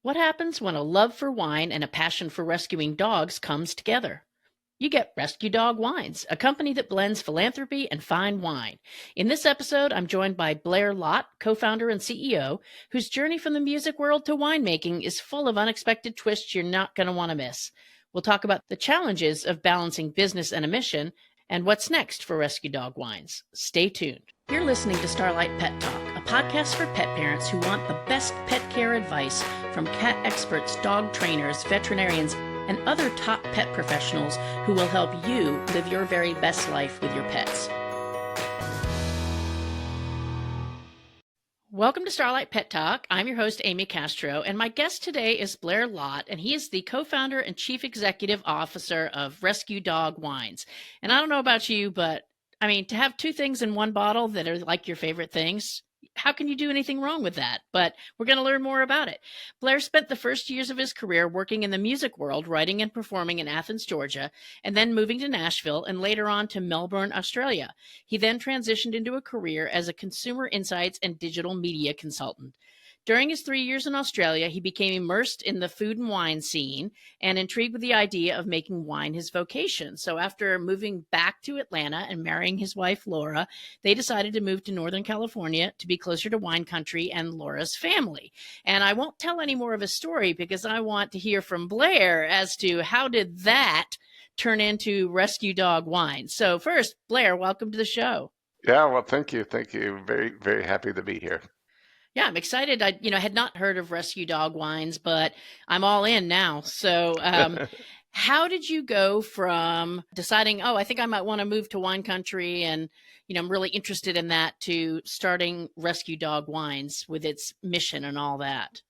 What happens when a love for wine and a passion for rescuing dogs comes together? You get Rescue Dog Wines, a company that blends philanthropy and fine wine. In this episode, I'm joined by Blair Lott, co-founder and CEO, whose journey from the music world to winemaking is full of unexpected twists you're not going to want to miss. We'll talk about the challenges of balancing business and a mission and what's next for Rescue Dog Wines. Stay tuned. You're listening to Starlight Pet Talk, a podcast for pet parents who want the best pet care advice from cat experts, dog trainers, veterinarians, and other top pet professionals who will help you live your very best life with your pets. Welcome to Starlight Pet Talk. I'm your host, Amy Castro, and my guest today is Blair Lott, and he is the co-founder and chief executive officer of Rescue Dog Wines. And I don't know about you, but I mean, to have two things in one bottle that are like your favorite things, how can you do anything wrong with that? But we're going to learn more about it. Blair spent the first years of his career working in the music world, writing and performing in Athens, Georgia, and then moving to Nashville and later on to Melbourne, Australia. He then transitioned into a career as a consumer insights and digital media consultant. During his 3 years in Australia, he became immersed in the food and wine scene and intrigued with the idea of making wine his vocation. So after moving back to Atlanta and marrying his wife, Laura, they decided to move to Northern California to be closer to wine country and Laura's family. And I won't tell any more of his story because I want to hear from Blair as to how did that turn into Rescue Dog Wine. So first, Blair, welcome to the show. Yeah, well, thank you. Thank you. Very, very happy to be here. Yeah, I'm excited. I, had not heard of Rescue Dog Wines, but I'm all in now. So, how did you go from deciding, oh, I think I might want to move to wine country and, I'm really interested in that, to starting Rescue Dog Wines with its mission and all that?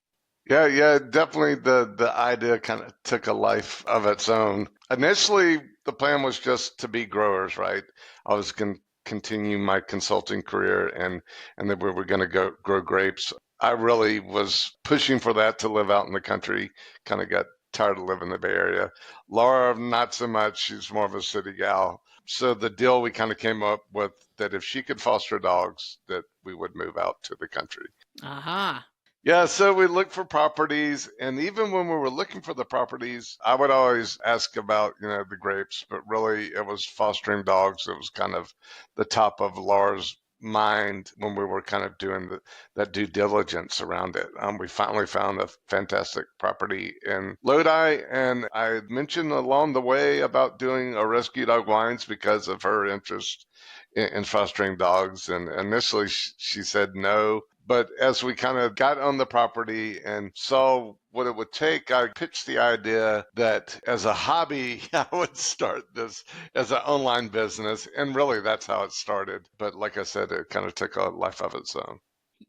Yeah, definitely the idea kind of took a life of its own. Initially, the plan was just to be growers, right? I was going to continue my consulting career and then we were going to go grow grapes. I really was pushing for that to live out in the country, kind of got tired of living in the Bay Area. Laura, not so much. She's more of a city gal. So the deal we kind of came up with that if she could foster dogs, that we would move out to the country. Aha. Yeah, so we looked for properties, and even when we were looking for the properties, I would always ask about, the grapes, but really it was fostering dogs. It was kind of the top of Laura's mind when we were kind of doing that due diligence around it. We finally found a fantastic property in Lodi, and I mentioned along the way about doing a Rescue Dog Wines because of her interest in fostering dogs. And initially she said no. But as we kind of got on the property and saw what it would take, I pitched the idea that as a hobby, I would start this as an online business. And really, that's how it started. But like I said, it kind of took a life of its own.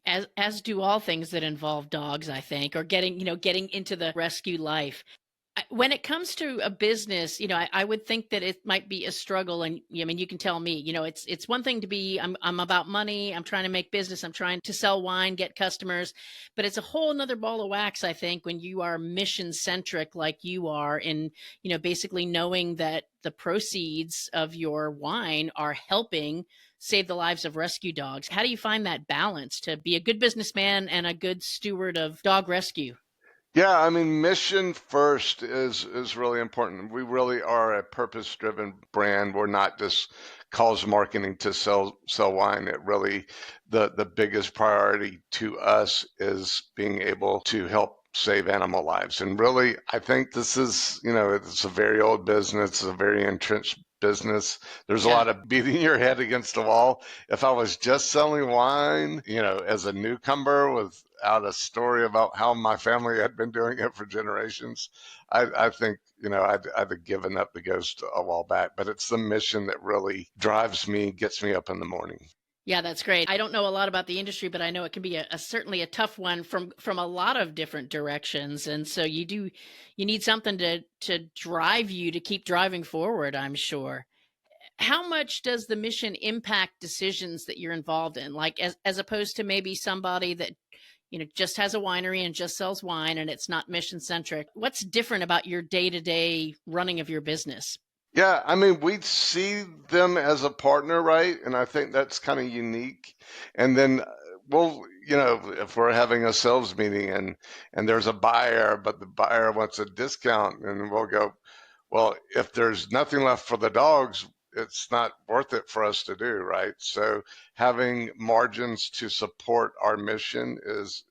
As do all things that involve dogs, I think, or getting into the rescue life. When it comes to a business, I would think that it might be a struggle. And I mean, you can tell me, it's one thing to be, I'm about money. I'm trying to make business. I'm trying to sell wine, get customers, but it's a whole nother ball of wax, I think, when you are mission centric, like you are in, basically knowing that the proceeds of your wine are helping save the lives of rescue dogs. How do you find that balance to be a good businessman and a good steward of dog rescue? Yeah, I mean, mission first is really important. We really are a purpose-driven brand. We're not just cause marketing to sell wine. It really the biggest priority to us is being able to help save animal lives. And really, I think this is, it's a very old business, it's a very entrenched business. There's a lot of beating your head against the wall. If I was just selling wine, as a newcomer without a story about how my family had been doing it for generations, I think, I'd have given up the ghost a while back. But it's the mission that really drives me, gets me up in the morning. Yeah, that's great. I don't know a lot about the industry, but I know it can be certainly a tough one from a lot of different directions. And so you need something to drive you to keep driving forward, I'm sure. How much does the mission impact decisions that you're involved in? Like as opposed to maybe somebody that, just has a winery and just sells wine and it's not mission centric. What's different about your day-to-day running of your business? Yeah, I mean, we see them as a partner, right? And I think that's kind of unique. And then we'll, if we're having a sales meeting and there's a buyer, but the buyer wants a discount, and we'll go, well, if there's nothing left for the dogs, it's not worth it for us to do, right? So having margins to support our mission is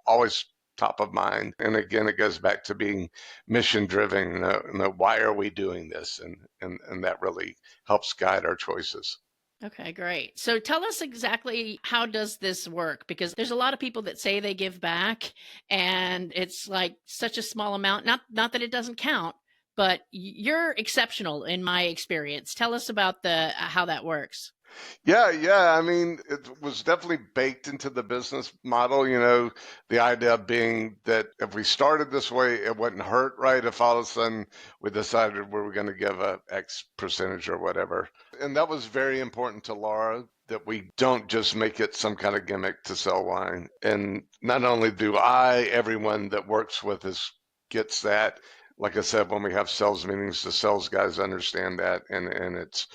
always top of mind. And again, it goes back to being mission driven. Why are we doing this? And that really helps guide our choices. Okay, great. So tell us exactly how does this work? Because there's a lot of people that say they give back and it's like such a small amount. Not that it doesn't count, but you're exceptional in my experience. Tell us about the how that works. Yeah. I mean, it was definitely baked into the business model, the idea being that if we started this way, it wouldn't hurt, right? If all of a sudden we decided we were going to give a X percentage or whatever. And that was very important to Laura, that we don't just make it some kind of gimmick to sell wine. And not only do everyone that works with us gets that. Like I said, when we have sales meetings, the sales guys understand that, and it's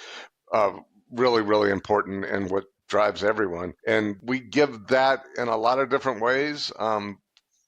uh, really, really important and what drives everyone. And we give that in a lot of different ways.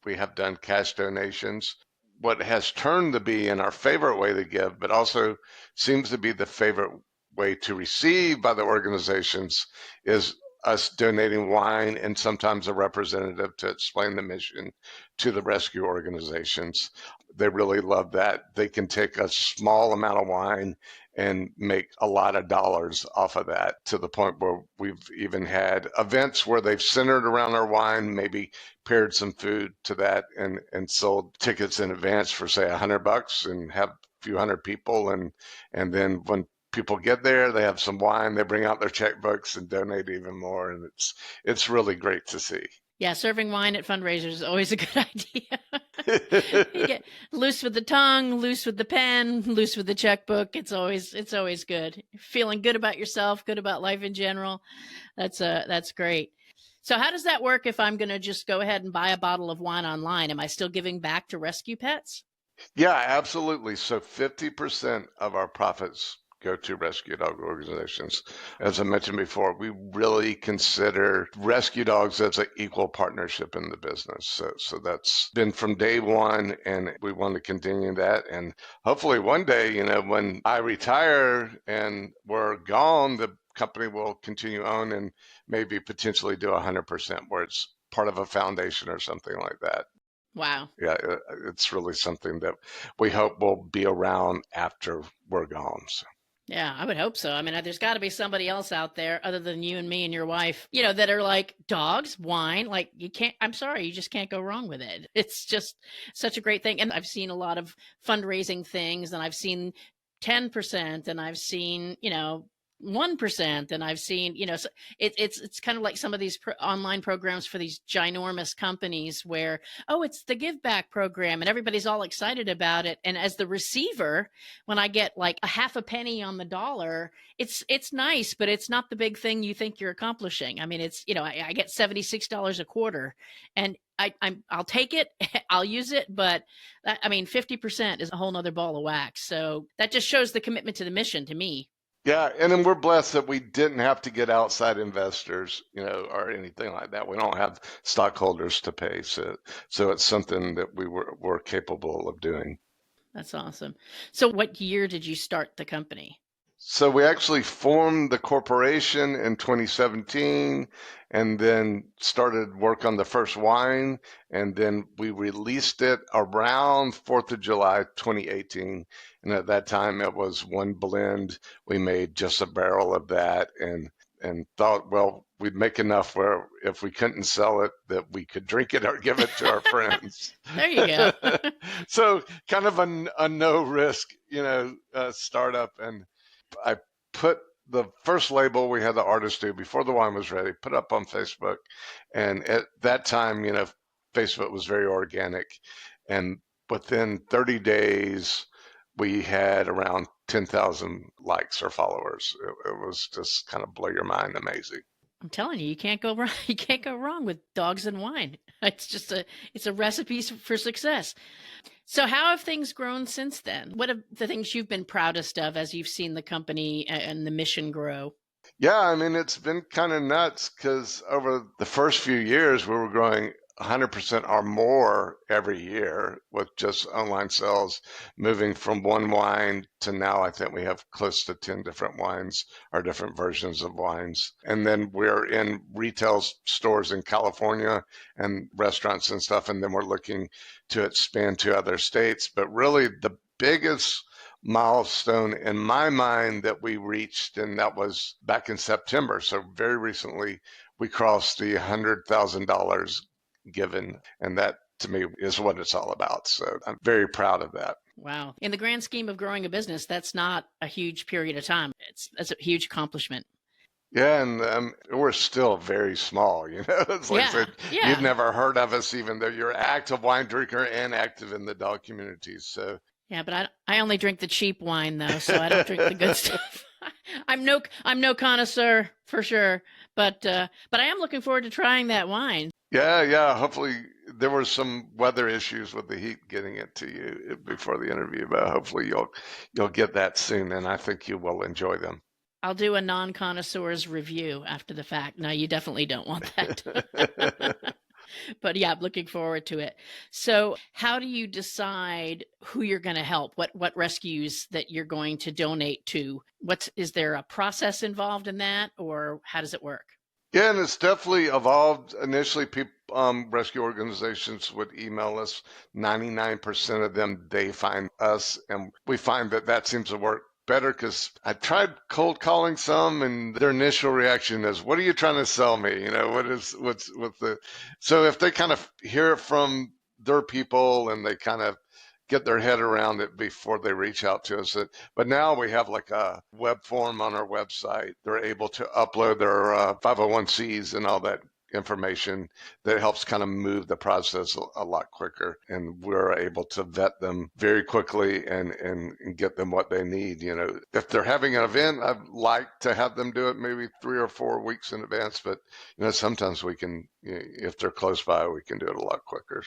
We have done cash donations. What has turned to be in our favorite way to give, but also seems to be the favorite way to receive by the organizations, is us donating wine and sometimes a representative to explain the mission to the rescue organizations. They really love that. They can take a small amount of wine and make a lot of dollars off of that, to the point where we've even had events where they've centered around our wine, maybe paired some food to that, and sold tickets in advance for say $100 and have a few hundred people, and then when people get there, they have some wine, they bring out their checkbooks and donate even more, and it's really great to see. Yeah, serving wine at fundraisers is always a good idea. You get loose with the tongue, loose with the pen, loose with the checkbook. It's always good. Feeling good about yourself, good about life in general. That's great. So how does that work if I'm going to just go ahead and buy a bottle of wine online? Am I still giving back to rescue pets? Yeah, absolutely. So 50% of our profits go to rescue dog organizations. As I mentioned before, we really consider rescue dogs as an equal partnership in the business. So that's been from day one, and we want to continue that. And hopefully one day, when I retire and we're gone, the company will continue on and maybe potentially do 100%, where it's part of a foundation or something like that. Wow. Yeah, it's really something that we hope will be around after we're gone. So. Yeah, I would hope so. I mean, there's got to be somebody else out there other than you and me and your wife, that are like dogs, wine. Like, you can't, I'm sorry, you just can't go wrong with it. It's just such a great thing. And I've seen a lot of fundraising things, and I've seen 10%, and I've seen, 1%, and I've seen, so it's kind of like some of these online programs for these ginormous companies where, oh, it's the give back program and everybody's all excited about it. And as the receiver, when I get like a half a penny on the dollar, it's nice, but it's not the big thing you think you're accomplishing. I mean, it's, I get $76 a quarter, and I'll take it, I'll use it, but I mean, 50% is a whole nother ball of wax. So that just shows the commitment to the mission to me. Yeah, and then we're blessed that we didn't have to get outside investors, or anything like that. We don't have stockholders to pay, so it's something that we're capable of doing. That's awesome. So what year did you start the company? So we actually formed the corporation in 2017, and then started work on the first wine, and then we released it around 4th of July 2018. And at that time it was one blend. We made just a barrel of that, and thought, well, we'd make enough where if we couldn't sell it, that we could drink it or give it to our friends. There you go. So kind of a no risk, startup. And I put the first label we had the artist do before the wine was ready, put up on Facebook. And at that time, Facebook was very organic. And within 30 days, we had around 10,000 likes or followers. It was just kind of blow your mind amazing. I'm telling you, you can't go wrong. You can't go wrong with dogs and wine. It's a recipe for success. So how have things grown since then? What are the things you've been proudest of as you've seen the company and the mission grow? Yeah, I mean, it's been kind of nuts because over the first few years, we were growing 100% or more every year with just online sales, moving from one wine to now I think we have close to 10 different wines or different versions of wines. And then we're in retail stores in California and restaurants and stuff. And then we're looking to expand to other states. But really, the biggest milestone in my mind that we reached, and that was back in September. So very recently, we crossed the $100,000 given, and that to me is what it's all about. So I'm very proud of that. Wow. In the grand scheme of growing a business, that's not a huge period of time. That's a huge accomplishment. Yeah, and we're still very small, you know. It's like I Yeah. said, you've Yeah. never heard of us, even though you're an active wine drinker and active in the dog community. So Yeah, but I only drink the cheap wine though, so I don't drink the good stuff. I'm no connoisseur for sure, but I am looking forward to trying that wine. yeah, yeah. Hopefully, there were some weather issues with the heat getting it to you before the interview, but hopefully you'll get that soon, and I think you will enjoy them. I'll do a non-connoisseur's review after the fact. No, you definitely don't want that. But yeah, I'm looking forward to it. So, how do you decide who you're going to help? What rescues that you're going to donate to? What's is there a process involved in that, or how does it work? Yeah, and it's definitely evolved. Initially, people, rescue organizations would email us. 99% of them, they find us, and we find that that seems to work better because I tried cold calling some, and their initial reaction is, "What are you trying to sell me?" You know, what's with the. So if they kind of hear it from their people and they kind of get their head around it before they reach out to us. But now we have like a web form on our website. They're able to upload their 501(c)s and all that information that helps kind of move the process a lot quicker. And we're able to vet them very quickly and get them what they need. You know, if they're having an event, I'd like to have them do it maybe 3 or 4 weeks in advance. But, you know, sometimes we can, if they're close by, we can do it a lot quicker.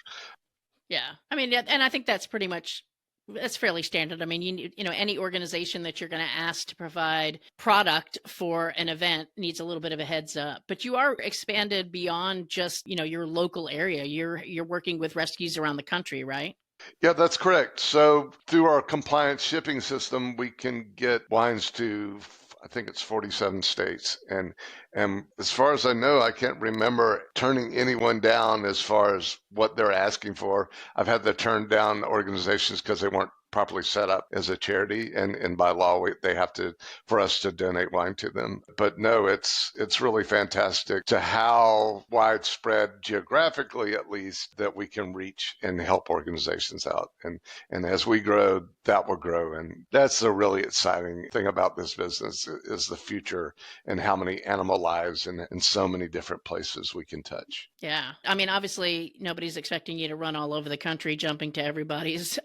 Yeah. I mean, yeah, and I think that's fairly standard. I mean, any organization that you're going to ask to provide product for an event needs a little bit of a heads up. But you are expanded beyond just, your local area. You're working with rescues around the country, right? Yeah, that's correct. So through our compliance shipping system, we can get wines to, I think it's 47 states. And as far as I know, I can't remember turning anyone down as far as what they're asking for. I've had to turn down organizations because they weren't properly set up as a charity, and by law they have to for us to donate wine to them. But no, it's really fantastic to how widespread geographically at least that we can reach and help organizations out. And as we grow, that will grow. And that's the really exciting thing about this business is the future and how many animal lives in so many different places we can touch. Yeah. I mean, obviously nobody's expecting you to run all over the country jumping to everybody's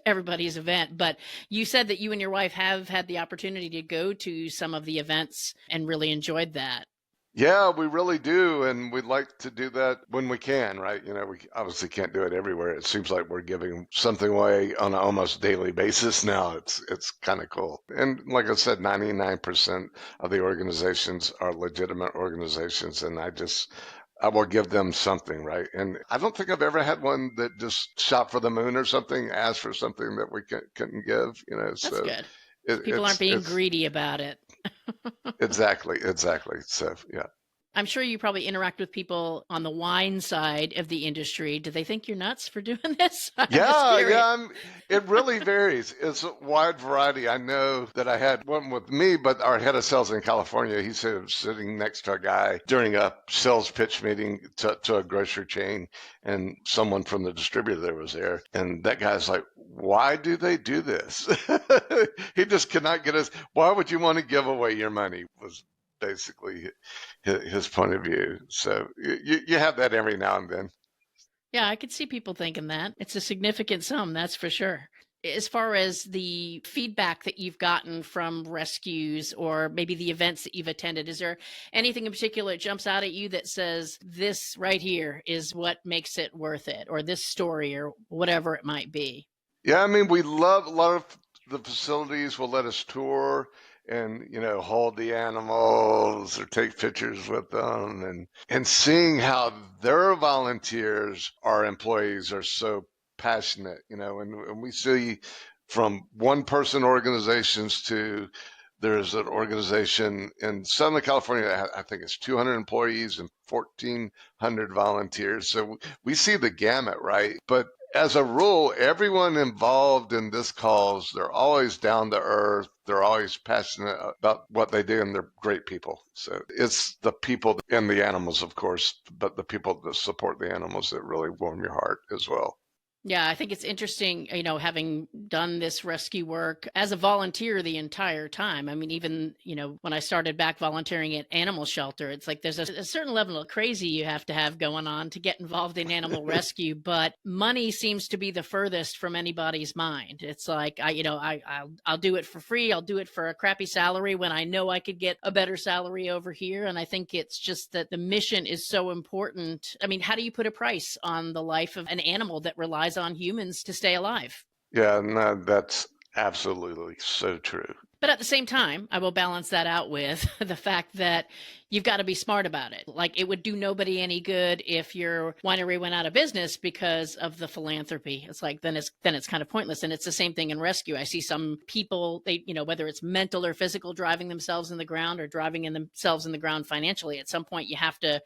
event, but you said that you and your wife have had the opportunity to go to some of the events and really enjoyed that. Yeah, we really do, and we'd like to do that when we can, right? You know, we obviously can't do it everywhere. It seems like we're giving something away on an almost daily basis now. It's kind of cool. And like I said, 99% of the organizations are legitimate organizations, and I will give them something, right? And I don't think I've ever had one that just shot for the moon or something, asked for something that we couldn't give, you know. That's So good. it, People aren't being it's greedy about it. exactly. So yeah. I'm sure you probably interact with people on the wine side of the industry. Do they think you're nuts for doing this? I'm just Yeah, curious. yeah, it really varies. It's a wide variety. I know that I had one with me, but our head of sales in California, he said sitting next to a guy during a sales pitch meeting to a grocery chain, and someone from the distributor there was there, and that guy's like, "Why do they do this?" He just could not get us. Why would you want to give away your money? Was basically his point of view. So you have that every now and then. Yeah, I could see people thinking that. It's a significant sum, that's for sure. As far as the feedback that you've gotten from rescues or maybe the events that you've attended, is there anything in particular that jumps out at you that says this right here is what makes it worth it, or this story, or whatever it might be? Yeah, I mean, we love a lot of the facilities will let us tour, and, hold the animals or take pictures with them, and seeing how their volunteers, our employees, are so passionate, and we see from one person organizations to there's an organization in Southern California that I think it's 200 employees and 1,400 volunteers. So we see the gamut, right? But as a rule, everyone involved in this cause, they're always down to earth. They're always passionate about what they do, and they're great people. So it's the people and the animals, of course, but the people that support the animals that really warm your heart as well. Yeah, I think it's interesting, having done this rescue work as a volunteer the entire time. I mean, even, when I started back volunteering at animal shelter, it's like there's a certain level of crazy you have to have going on to get involved in animal rescue, but money seems to be the furthest from anybody's mind. It's like I'll do it for free. I'll do it for a crappy salary when I know I could get a better salary over here. And I think it's just that the mission is so important. I mean, how do you put a price on the life of an animal that relies on humans to stay alive? Yeah, no, that's absolutely so true. But at the same time, I will balance that out with the fact that you've got to be smart about it. Like, it would do nobody any good if your winery went out of business because of the philanthropy. It's like then it's kind of pointless. And it's the same thing in rescue. I see some people, they, whether it's mental or physical, driving themselves in the ground or driving in themselves in the ground financially. At some point, you have to,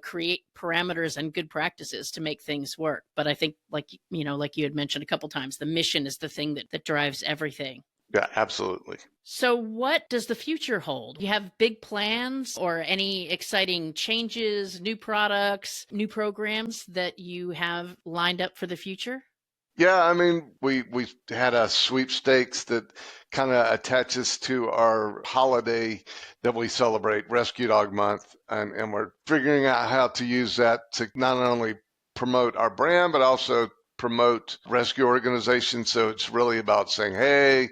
create parameters and good practices to make things work. But I think, like you had mentioned a couple times, the mission is the thing that drives everything. Yeah, absolutely. So, what does the future hold? Do you have big plans or any exciting changes, new products, new programs that you have lined up for the future? Yeah, I mean, we had a sweepstakes that kind of attaches to our holiday that we celebrate, Rescue Dog Month, and we're figuring out how to use that to not only promote our brand, but also promote rescue organizations. So it's really about saying, hey,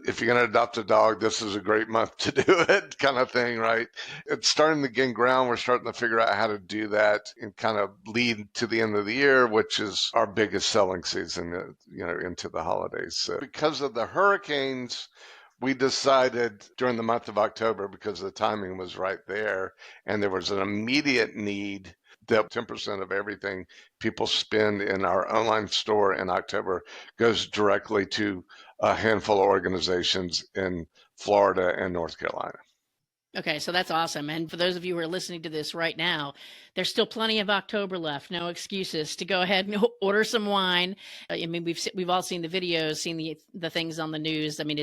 if you're going to adopt a dog, this is a great month to do it, kind of thing, right? It's starting to gain ground. We're starting to figure out how to do that and kind of lead to the end of the year, which is our biggest selling season, into the holidays. So because of the hurricanes, we decided during the month of October, because the timing was right there, and there was an immediate need that 10% of everything people spend in our online store in October goes directly to a handful of organizations in Florida and North Carolina. Okay, so that's awesome. And for those of you who are listening to this right now, there's still plenty of October left. No excuses to go ahead and order some wine. I mean, we've all seen the videos, seen the things on the news. I mean,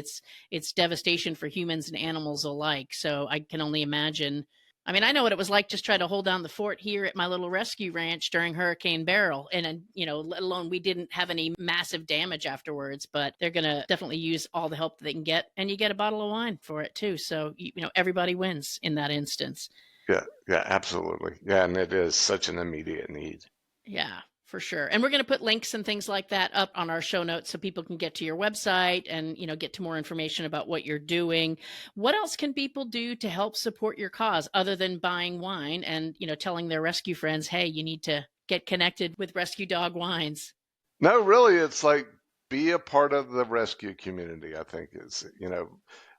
it's devastation for humans and animals alike. So I can only imagine. I mean, I know what it was like just trying to hold down the fort here at my little rescue ranch during Hurricane Beryl. And, let alone we didn't have any massive damage afterwards, but they're going to definitely use all the help that they can get. And you get a bottle of wine for it too. So, everybody wins in that instance. Yeah, yeah, absolutely. Yeah, and it is such an immediate need. Yeah, for sure. And we're going to put links and things like that up on our show notes so people can get to your website and, get to more information about what you're doing. What else can people do to help support your cause other than buying wine and, telling their rescue friends, hey, you need to get connected with Rescue Dog Wines? No, really, it's like be a part of the rescue community, I think is,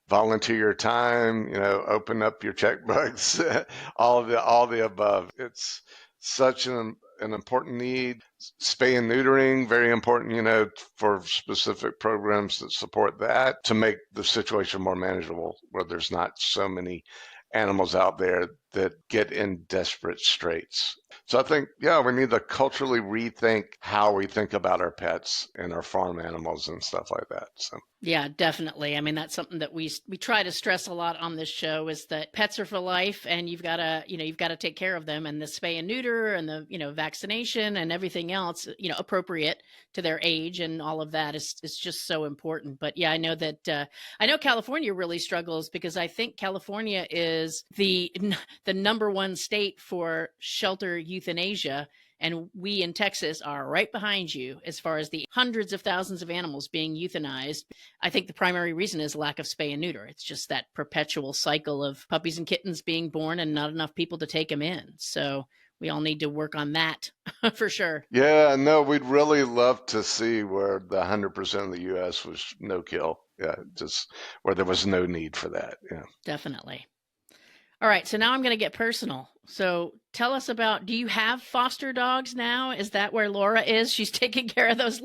volunteer your time, open up your checkbooks, all the above. It's such an important need. Spay and neutering, very important, for specific programs that support that to make the situation more manageable, where there's not so many animals out there that get in desperate straits. So I think, yeah, we need to culturally rethink how we think about our pets and our farm animals and stuff like that. So Yeah, definitely. I mean, that's something that we try to stress a lot on this show is that pets are for life and you've got to take care of them, and the spay and neuter and the, vaccination and everything else, appropriate to their age and all of that is just so important. But yeah, I know that I know California really struggles because I think California is the number one state for shelter euthanasia. And we in Texas are right behind you as far as the hundreds of thousands of animals being euthanized. I think the primary reason is lack of spay and neuter. It's just that perpetual cycle of puppies and kittens being born and not enough people to take them in. So we all need to work on that for sure. yeah, no, we'd really love to see where the 100% of the U.S. was no kill. Yeah, just where there was no need for that. Yeah. Definitely. All right, so now I'm going to get personal. So tell us about, do you have foster dogs now? Is that where Laura is? She's taking care of those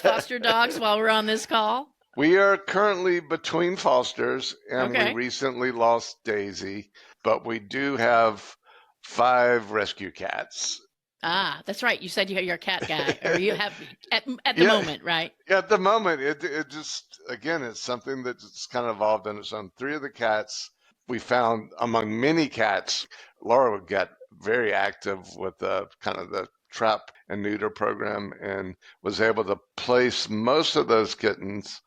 foster dogs while we're on this call? We are currently between fosters, and we Okay. recently lost Daisy, but we do have 5 rescue cats. Ah, that's right. You said you're a cat guy, or you have at the Yeah, moment, right? at the moment, it just, again, it's something that just kind of evolved on its own. 3 of the cats we found among many cats. Laura got very active with the kind of the trap and neuter program and was able to place most of those kittens,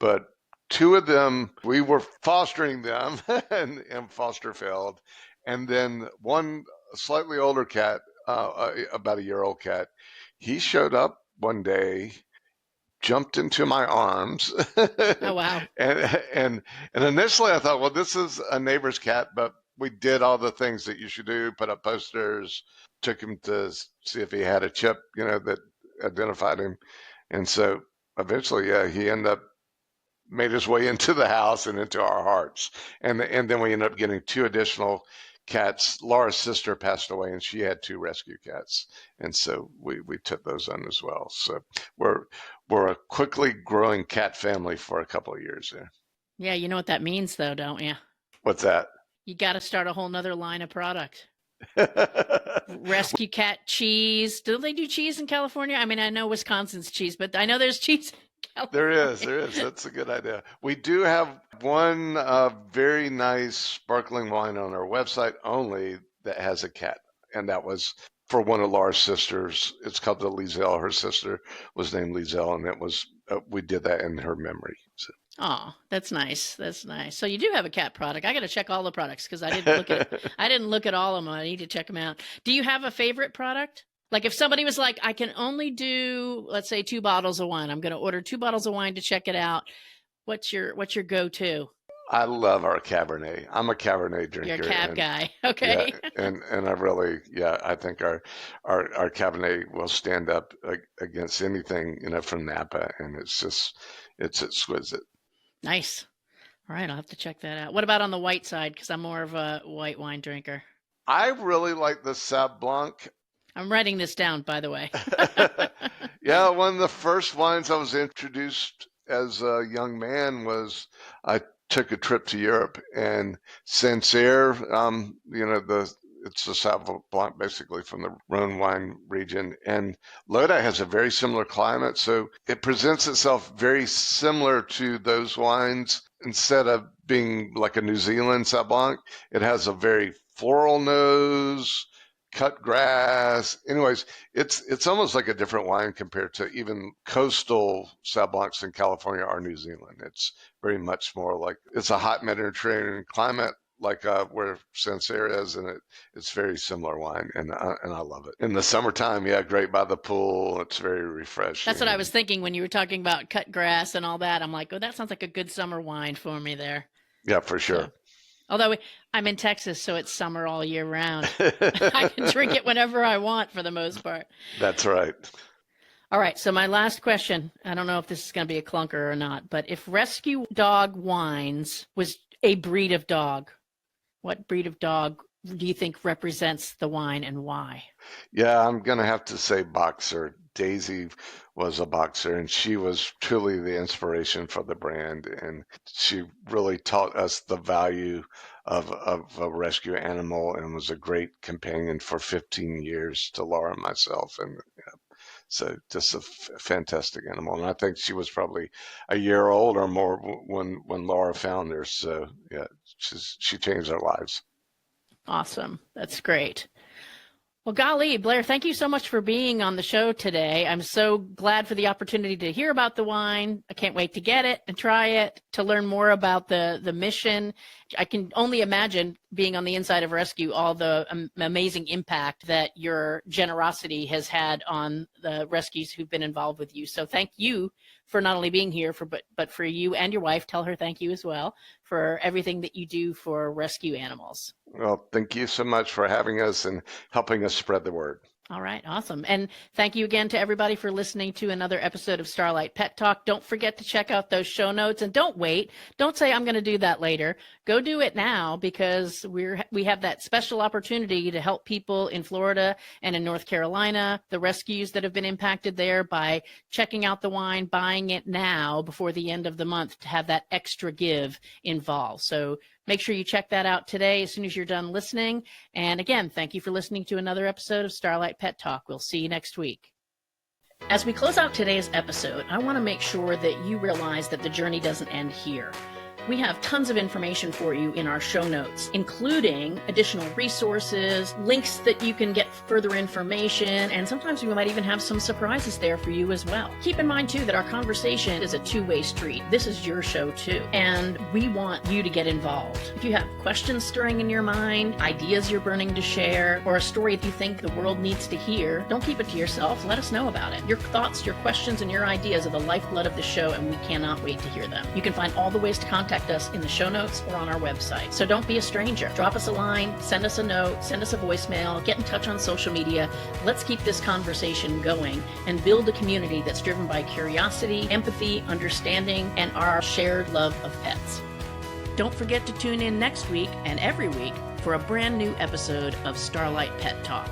but 2 of them, we were fostering them and foster failed. And then one slightly older cat, about a year old cat, he showed up one day, jumped into my arms. Oh, wow. And initially I thought, well, this is a neighbor's cat, but we did all the things that you should do, put up posters, took him to see if he had a chip, that identified him. And so eventually, yeah, he ended up made his way into the house and into our hearts. And then we ended up getting 2 additional cats. Laura's sister passed away, and she had 2 rescue cats, and so we took those on as well. So we're a quickly growing cat family for a couple of years there. Yeah, you know what that means, though, don't you? What's that? You got to start a whole nother line of product. Rescue cat cheese. Do they do cheese in California? I mean, I know Wisconsin's cheese, but I know there's cheese in There is, California. there is. That's a good idea. We do have one very nice sparkling wine on our website only that has a cat, and that was for one of Laura's sisters. It's called the Liesel. Her sister was named Liesel, and it was we did that in her memory. So. Oh, that's nice. That's nice. So you do have a cat product. I got to check all the products because I didn't look at I didn't look at all of them. I need to check them out. Do you have a favorite product? Like if somebody was like, I can only do, let's say, 2 bottles of wine. I'm going to order 2 bottles of wine to check it out. What's your go-to? I love our Cabernet. I'm a Cabernet You're a drinker, cab and guy. yeah, Okay. and I really, yeah, I think our Cabernet will stand up against anything, from Napa, and it's exquisite. Nice. All right, I'll have to check that out. What about on the white side? Because I'm more of a white wine drinker. I really like the Sauv Blanc. I'm writing this down, by the way. Yeah, one of the first wines I was introduced as a young man was I took a trip to Europe, and Sancerre, it's the Sauv Blanc basically from the Rhone wine region, and Lodi has a very similar climate, so it presents itself very similar to those wines. Instead of being like a New Zealand Sauv Blanc, it has a very floral nose, cut grass. Anyways, it's almost like a different wine compared to even coastal Sauv Blancs in California or New Zealand. It's very much more like it's a hot Mediterranean climate, like where Sancerre is, and it's very similar wine, and I love it. In the summertime, yeah, great by the pool. It's very That's what refreshing. I was thinking when you were talking about cut grass and all that. I'm like, oh, that sounds like a good summer wine for me there. Yeah, for So, sure. although I'm in Texas, so it's summer all year round. I can drink it whenever I want for the most part. That's right. All right, so my last question, I don't know if this is going to be a clunker or not, but if Rescue Dog Wines was a breed of dog, what breed of dog do you think represents the wine and why? Yeah, I'm gonna have to say boxer. Daisy was a boxer, and she was truly the inspiration for the brand. And she really taught us the value of a rescue animal, and was a great companion for 15 years to Laura and myself. And so, just a fantastic animal. And I think she was probably a year old or more when Laura found her. So, yeah, she changed our lives. Awesome. That's great. Well, golly, Blair, thank you so much for being on the show today. I'm so glad for the opportunity to hear about the wine. I can't wait to get it and try it, to learn more about the mission. I can only imagine being on the inside of Rescue, all the amazing impact that your generosity has had on the rescues who've been involved with you. So thank you for not only being here, but for you and your wife. Tell her thank you as well for everything that you do for rescue animals. Well, thank you so much for having us and helping us spread the word. All right, awesome. And thank you again to everybody for listening to another episode of Starlight Pet Talk. Don't forget to check out those show notes and don't wait. Don't say I'm going to do that later. Go do it now because we have that special opportunity to help people in Florida and in North Carolina, the rescues that have been impacted there by checking out the wine, buying it now before the end of the month to have that extra give involved. So make sure you check that out today as soon as you're done listening. And again, thank you for listening to another episode of Starlight Pet Talk. We'll see you next week. As we close out today's episode, I want to make sure that you realize that the journey doesn't end here. We have tons of information for you in our show notes, including additional resources, links that you can get further information, and sometimes we might even have some surprises there for you as well. Keep in mind, too, that our conversation is a two-way street. This is your show, too, and we want you to get involved. If you have questions stirring in your mind, ideas you're burning to share, or a story that you think the world needs to hear, don't keep it to yourself. Let us know about it. Your thoughts, your questions, and your ideas are the lifeblood of the show, and we cannot wait to hear them. You can find all the ways to contact us in the show notes or on our website. So don't be a stranger. Drop us a line, send us a note, send us a voicemail, get in touch on social media. Let's keep this conversation going and build a community that's driven by curiosity, empathy, understanding, and our shared love of pets. Don't forget to tune in next week and every week for a brand new episode of Starlight Pet Talk.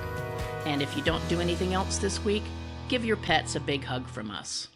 And if you don't do anything else this week, give your pets a big hug from us.